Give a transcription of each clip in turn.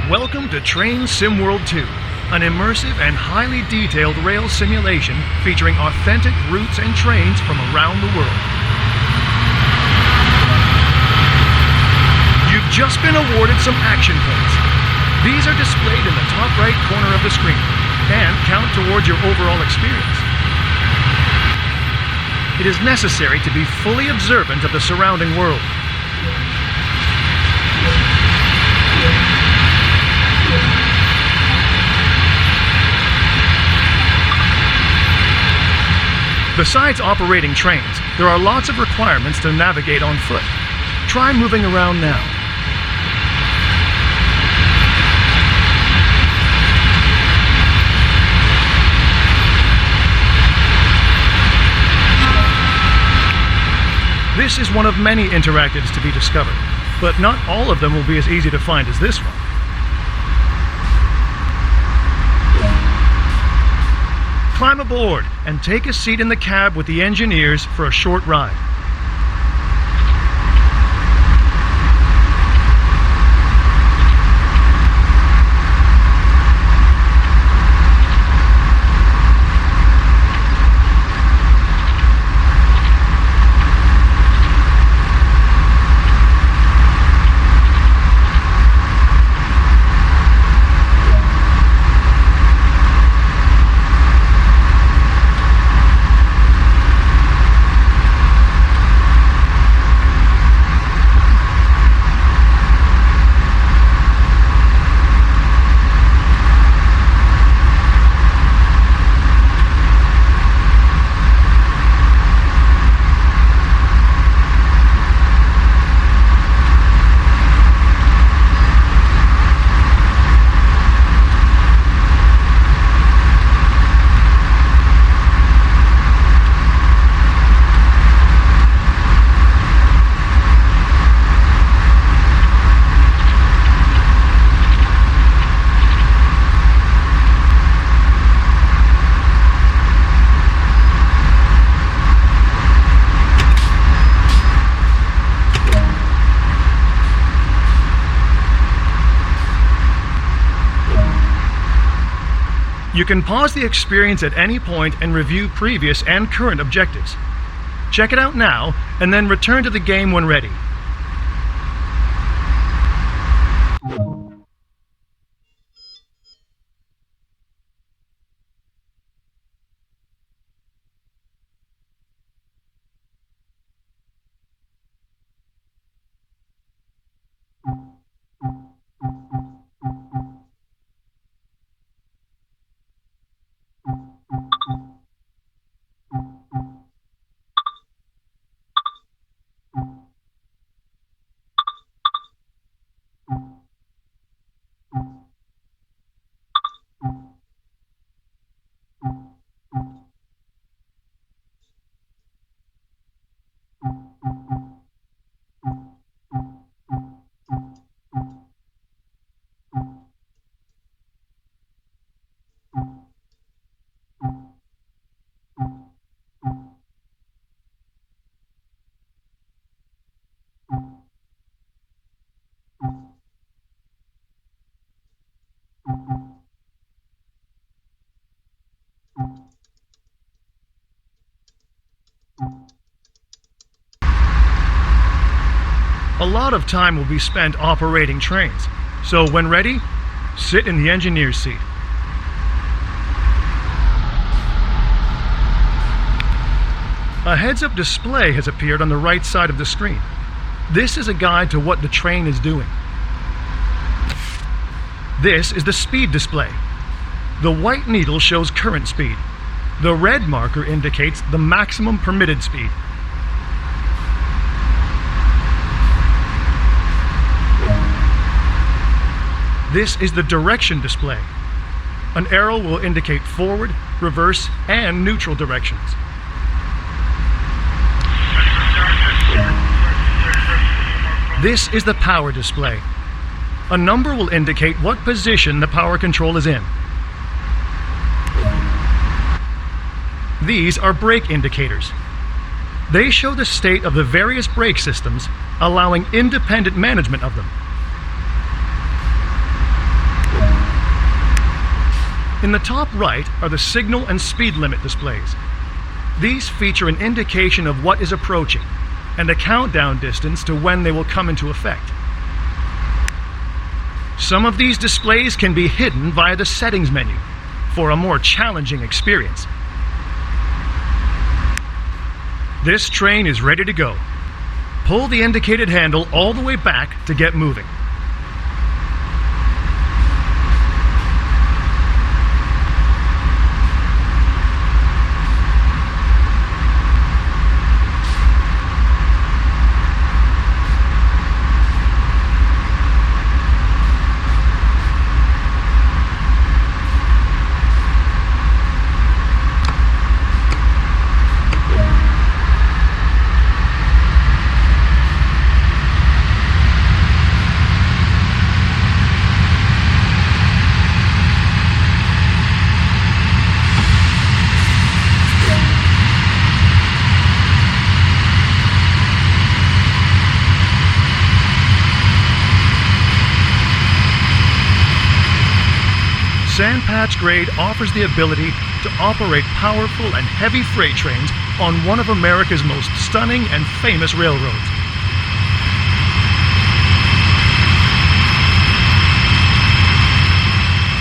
Welcome to Train SimWorld 2, an immersive and highly detailed rail simulation featuring authentic routes and trains from around the world. You've just been awarded some action points. These are displayed in the top right corner of the screen and count towards your overall experience. It is necessary to be fully observant of the surrounding world. Besides operating trains, there are lots of requirements to navigate on foot. Try moving around now. This is one of many interactives to be discovered, but not all of them will be as easy to find as this one. Climb aboard and take a seat in the cab with the engineers for a short ride. You can pause the experience at any point and review previous and current objectives. Check it out now, and then return to the game when ready. A lot of time will be spent operating trains, so when ready, sit in the engineer's seat. A heads-up display has appeared on the right side of the screen. This is a guide to what the train is doing. This is the speed display. The white needle shows current speed. The red marker indicates the maximum permitted speed. This is the direction display. An arrow will indicate forward, reverse, and neutral directions. This is the power display. A number will indicate what position the power control is in. These are brake indicators. They show the state of the various brake systems, allowing independent management of them. In the top right are the signal and speed limit displays. These feature an indication of what is approaching and a countdown distance to when they will come into effect. Some of these displays can be hidden via the settings menu for a more challenging experience. This train is ready to go. Pull the indicated handle all the way back to get moving. Sandpatch grade offers the ability to operate powerful and heavy freight trains on one of America's most stunning and famous railroads.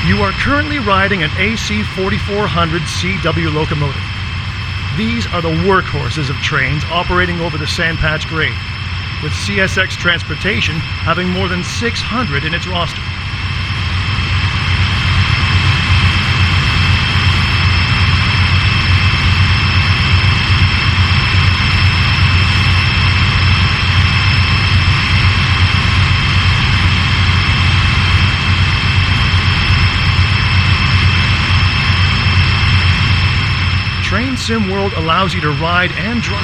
You are currently riding an AC 4400 CW locomotive. These are the workhorses of trains operating over the Sandpatch grade, with CSX Transportation having more than 600 in its roster. Train Sim World allows you to ride and drive.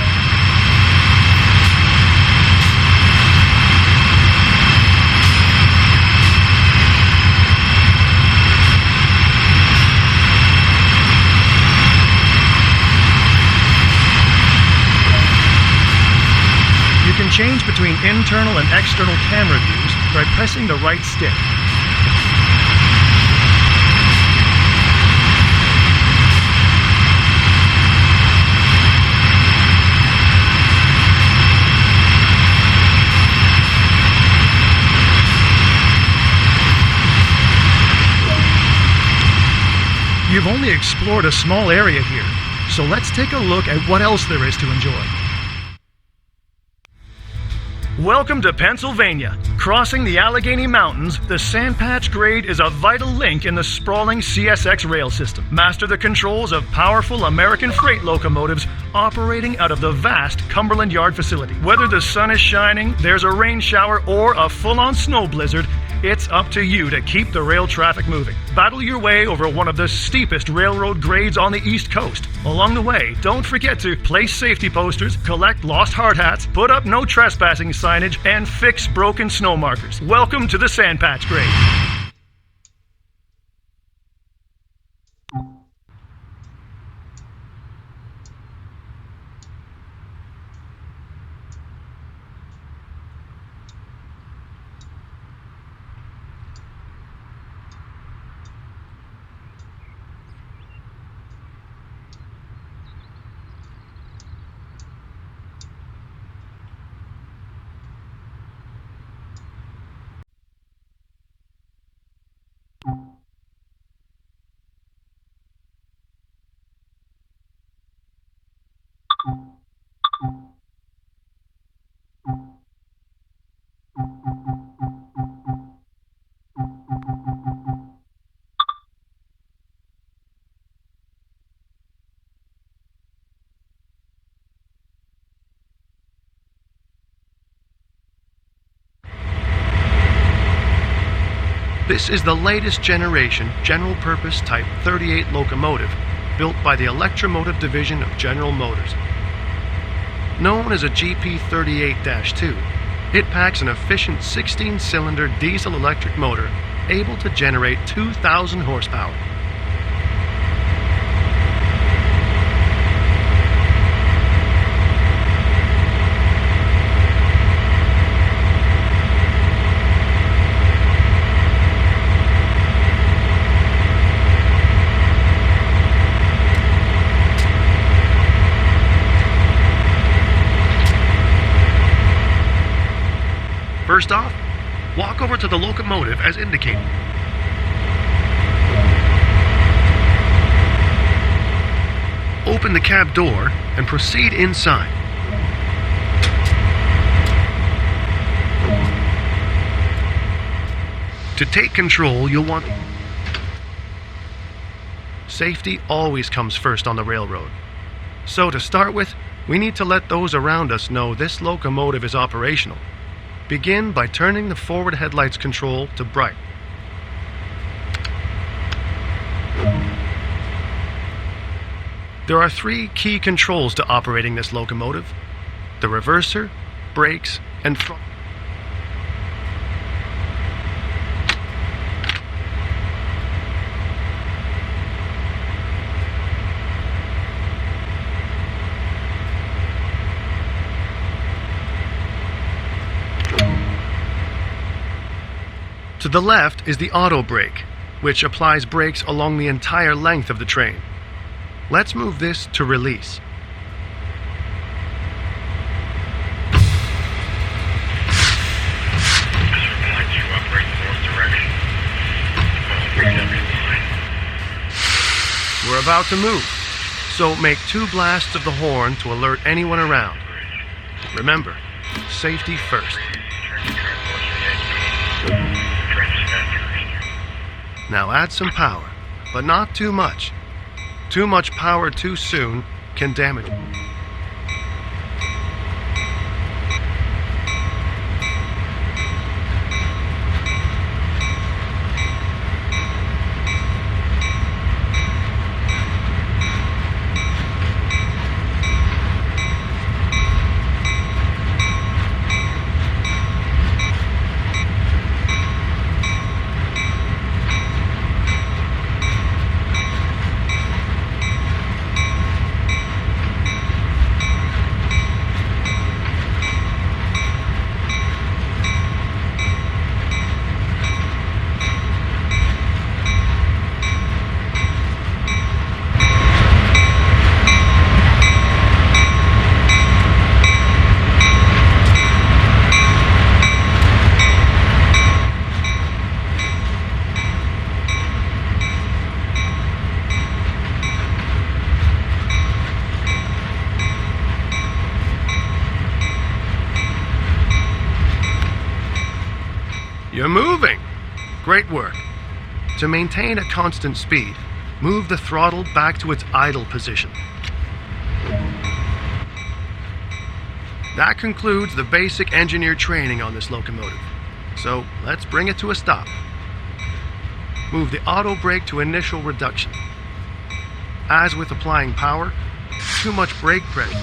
You can change between internal and external camera views by pressing the right stick. You've only explored a small area here, so let's take a look at what else there is to enjoy. Welcome to Pennsylvania. Crossing the Allegheny Mountains, the Sandpatch grade is a vital link in the sprawling CSX rail system. Master the controls of powerful American freight locomotives operating out of the vast Cumberland Yard facility. Whether the sun is shining, there's a rain shower, or a full-on snow blizzard, it's up to you to keep the rail traffic moving. Battle your way over one of the steepest railroad grades on the East Coast. Along the way, don't forget to place safety posters, collect lost hard hats, put up no trespassing signage, and fix broken snow markers. Welcome to the Sandpatch grade. This is the latest generation general-purpose Type 38 locomotive built by the Electromotive Division of General Motors. Known as a GP38-2, It packs an efficient 16-cylinder diesel-electric motor able to generate 2,000 horsepower. First off, walk over to the locomotive as indicated. Open the cab door and proceed inside. To take control, you'll want... Safety always comes first on the railroad. So to start with, we need to let those around us know this locomotive is operational. Begin by turning the forward headlights control to bright. There are 3 key controls to operating this locomotive: the reverser, brakes, and throttle. To the left is the auto brake, which applies brakes along the entire length of the train. Let's move this to release. We're about to move, so make 2 blasts of the horn to alert anyone around. Remember, safety first. Now add some power, but not too much. Too much power too soon can damage it. You're moving! Great work. To maintain a constant speed, move the throttle back to its idle position. That concludes the basic engineer training on this locomotive. So let's bring it to a stop. Move the auto brake to initial reduction. As with applying power, too much brake pressure.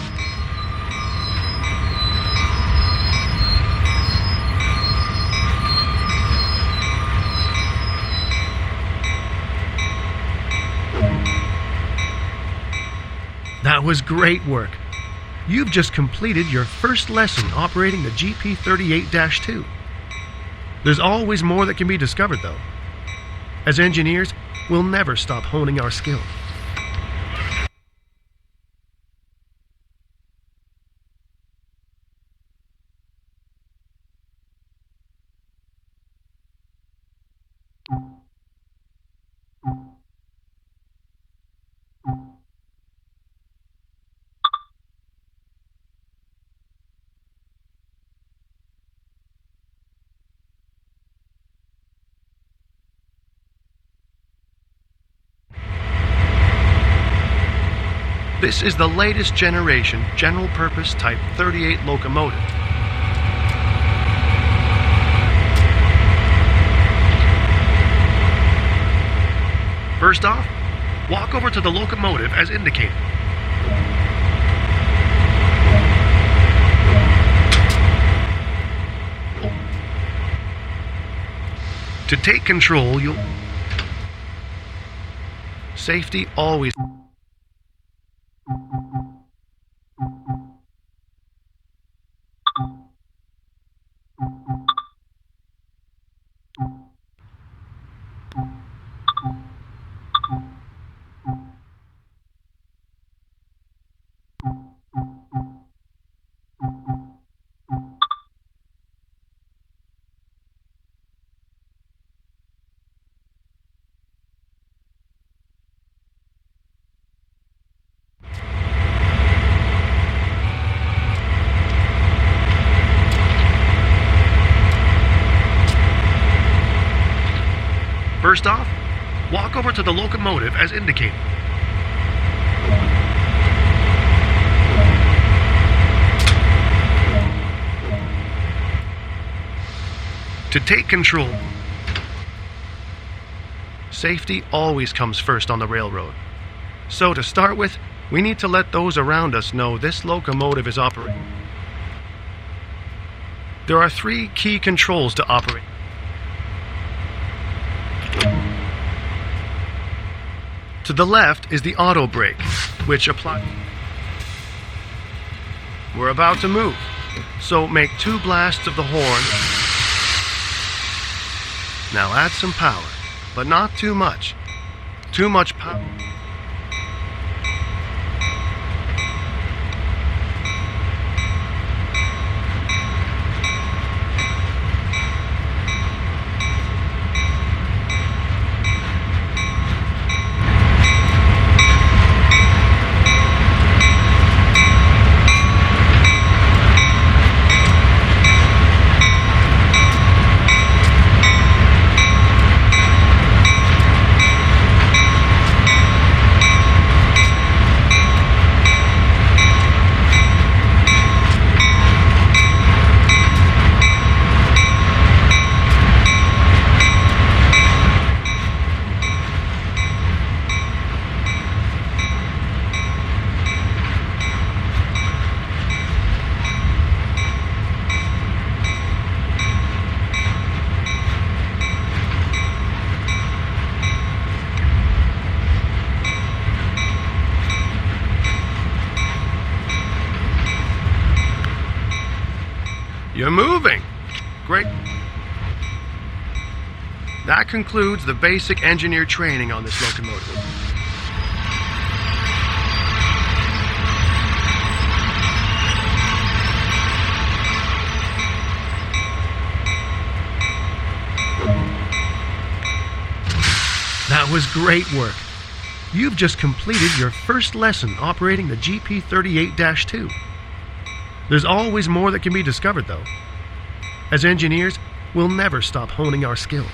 That was great work. You've just completed your first lesson operating the GP38-2. There's always more that can be discovered, though. As engineers, we'll never stop honing our skill. This is the latest generation general-purpose Type 38 locomotive. First off, walk over to the locomotive as indicated. To take control, you'll... Safety always... First off, walk over to the locomotive as indicated. To take control, safety always comes first on the railroad. So to start with, we need to let those around us know this locomotive is operating. There are 3 key controls to operate. To the left is the auto brake, which applies. We're about to move, so make 2 blasts of the horn. Now add some power, but not too much. Too much power. You're moving. Great. That concludes the basic engineer training on this locomotive. That was great work. You've just completed your first lesson operating the GP38-2. There's always more that can be discovered, though. As engineers, we'll never stop honing our skills.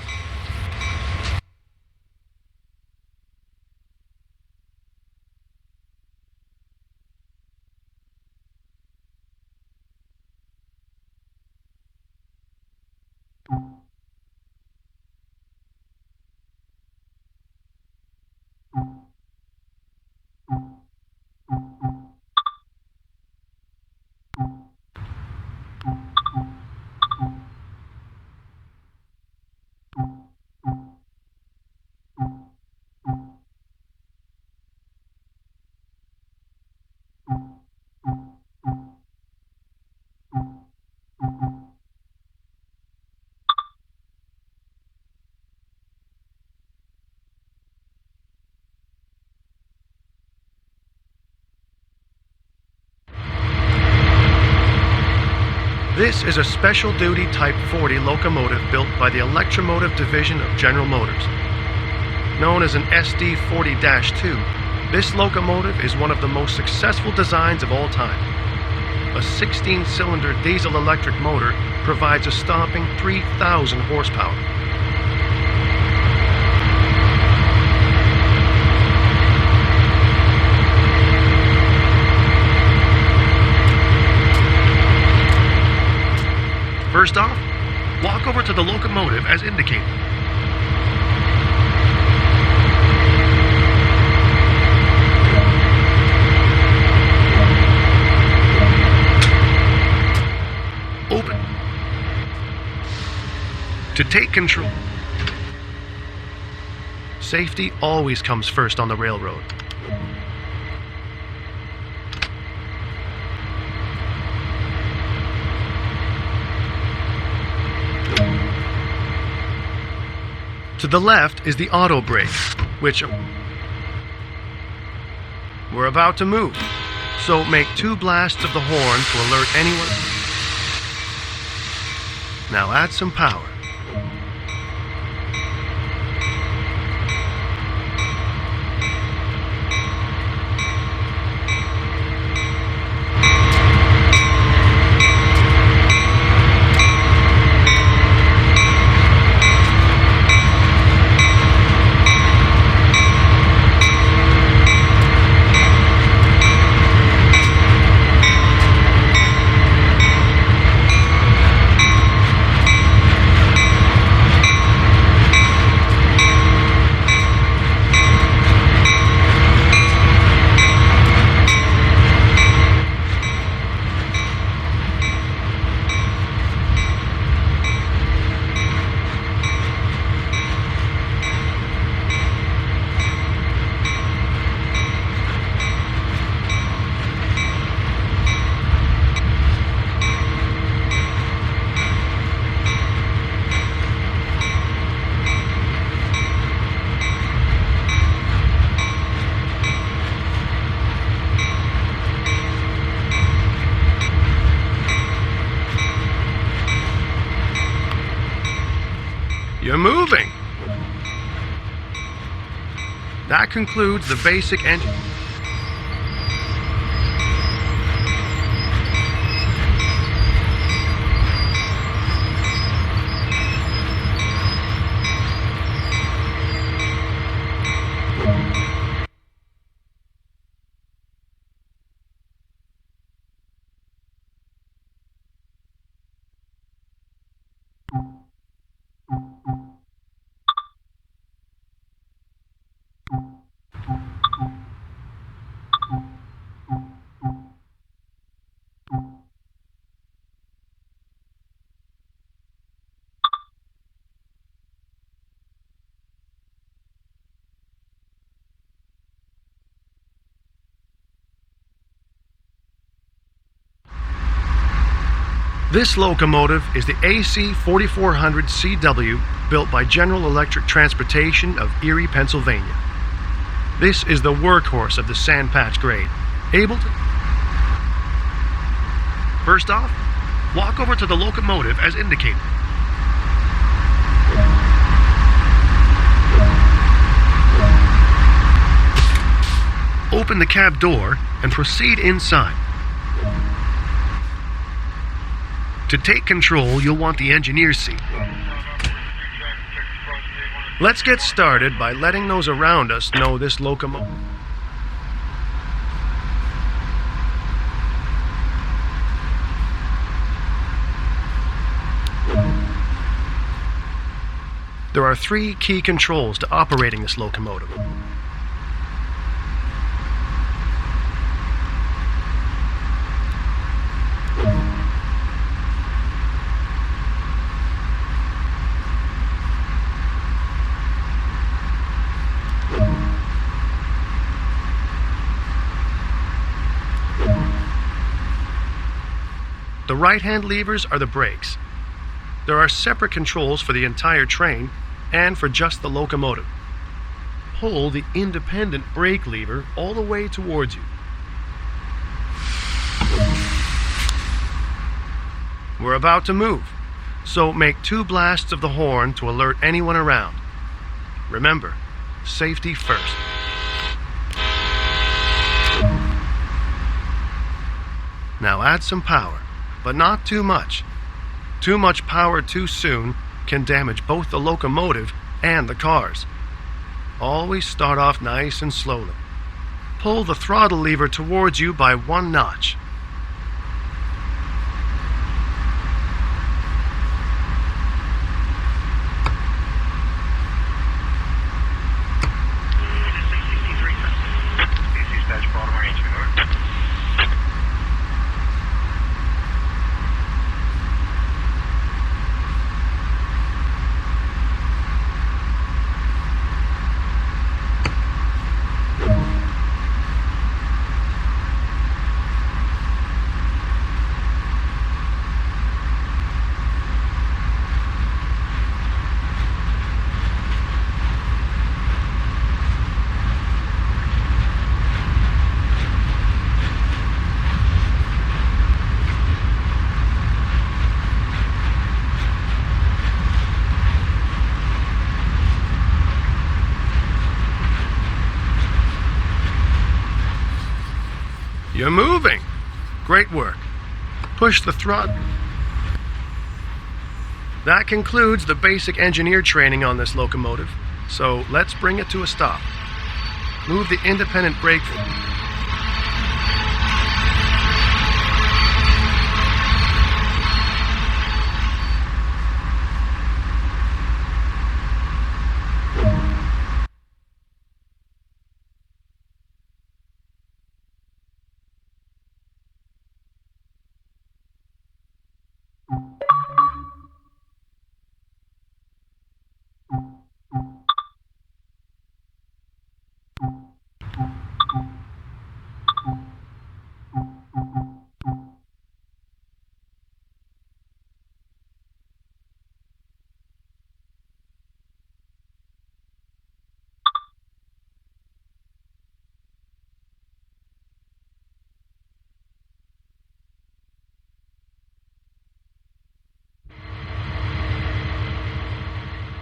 This is a special duty Type 40 locomotive built by the Electromotive Division of General Motors. Known as an SD40-2, this locomotive is one of the most successful designs of all time. A 16-cylinder diesel-electric motor provides a stomping 3,000 horsepower. First off, walk over to the locomotive as indicated. Open. To take control, Safety always comes first on the railroad. To the left is the auto brake, which we're about to move. So make 2 blasts of the horn to alert anyone. Now add some power. You're moving! That concludes the basic engine. This locomotive is the AC 4400 CW built by General Electric Transportation of Erie, Pennsylvania. This is the workhorse of the sandpatch grade. Able to... First off, walk over to the locomotive as indicated. Open the cab door and proceed inside. To take control, you'll want the engineer's seat. Let's get started by letting those around us know this locomotive. There are 3 key controls to operating this locomotive. The right-hand levers are the brakes. There are separate controls for the entire train and for just the locomotive. Pull the independent brake lever all the way towards you. We're about to move, so make 2 blasts of the horn to alert anyone around. Remember, safety first. Now add some power. But not too much. Too much power too soon can damage both the locomotive and the cars. Always start off nice and slowly. Pull the throttle lever towards you by 1 notch. You're moving. Great work. Push the throttle. That concludes the basic engineer training on this locomotive, so let's bring it to a stop. Move the independent brake.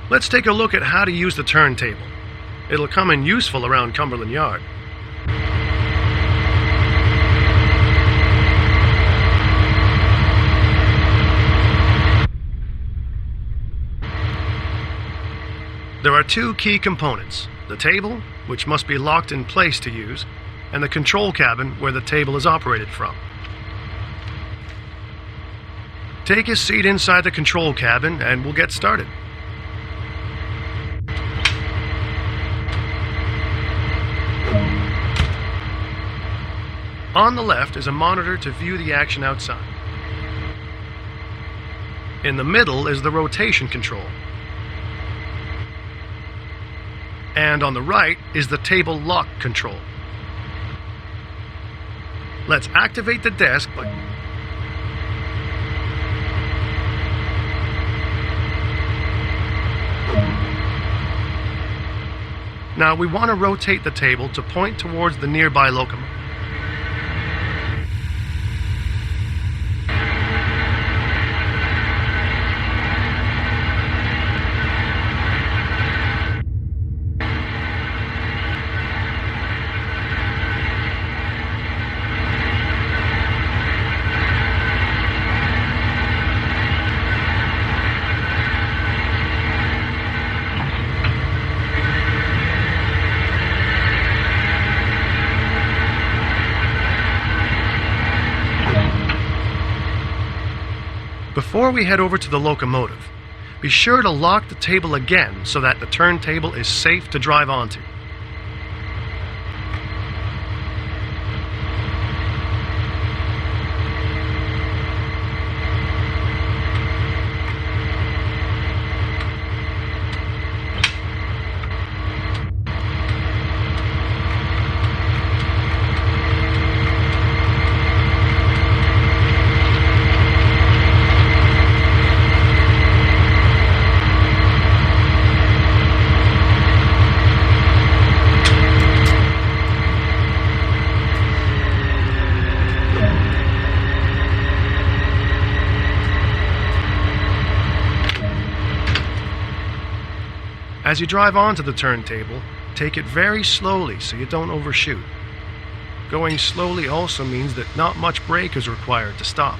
Let's take a look at how to use the turntable. It'll come in useful around Cumberland Yard. There are two key components: the table, which must be locked in place to use, and the control cabin where the table is operated from. Take a seat inside the control cabin and we'll get started. On the left is a monitor to view the action outside. In the middle is the rotation control. And on the right is the table lock control. Let's activate the desk by... Now we want to rotate the table to point towards the nearby locomotive. Before we head over to the locomotive, be sure to lock the table again so that the turntable is safe to drive onto. As you drive onto the turntable, take it very slowly so you don't overshoot. Going slowly also means that not much brake is required to stop.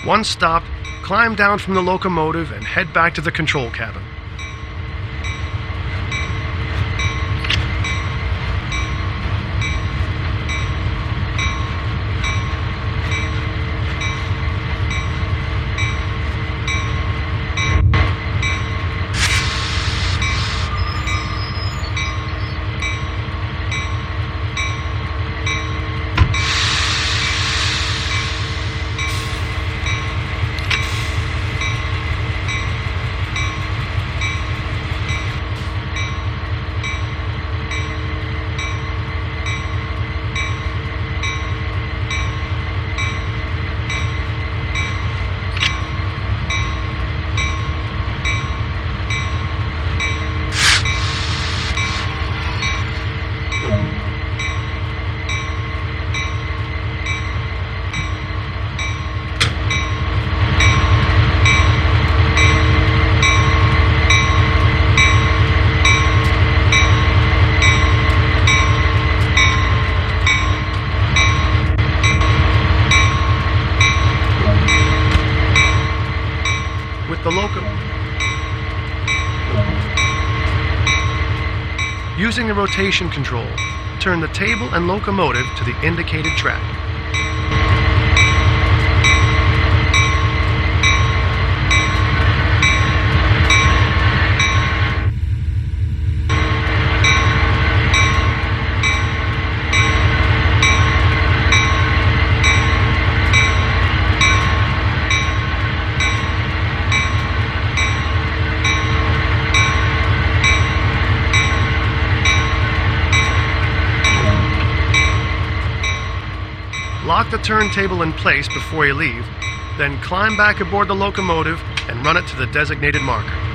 Once stopped, climb down from the locomotive and head back to the control cabin. Using the rotation control, turn the table and locomotive to the indicated track. Lock the turntable in place before you leave, then climb back aboard the locomotive and run it to the designated marker.